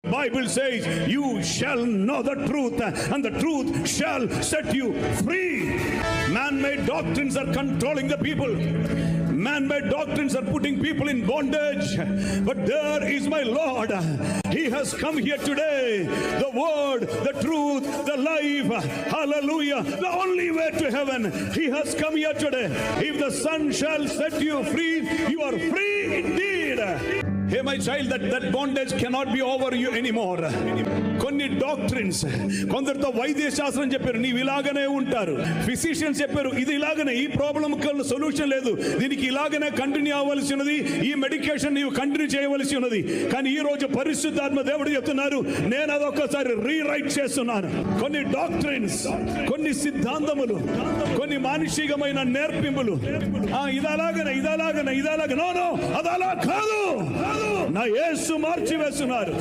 Bible says you shall know the truth and the truth shall set you free. Man-made doctrines are controlling the people. Man-made doctrines are putting people in bondage. But there is my Lord. He has come here today. The word, the truth, the life. Hallelujah. The only way to heaven. He has come here today. If the Son shall set you free, you are free indeed. Hey my child, that bondage cannot be over you anymore. కొన్ని doctrines, కొందరితో వైద్య శాస్త్రం చెప్పారు నీవు ఇలాగనే ఉంటారు, physicians చెప్పారు ఇది ఇలాగనే, ఈ ప్రాబ్లం సొల్యూషన్ లేదు, దీనికి ఇలాగనే కంటిన్యూ అవ్వాల్సి ఉన్నది, ఈ మెడికేషన్ నీవు కంటిన్యూ చేయవలసి ఉన్నది. కానీ ఈ రోజు పరిశుద్ధాత్మ దేవుడు చెప్తున్నారు నేను అదొక్కసారి రీరైట్ చేస్తున్నాను. కొన్ని డాక్ట్రిన్స్, కొన్ని సిద్ధాంతములు, కొన్ని మానసికమైన నేర్పింపులు ఇదలాగనే నో అదలా కాదు, నా యేసు మార్చి వేస్తున్నారు.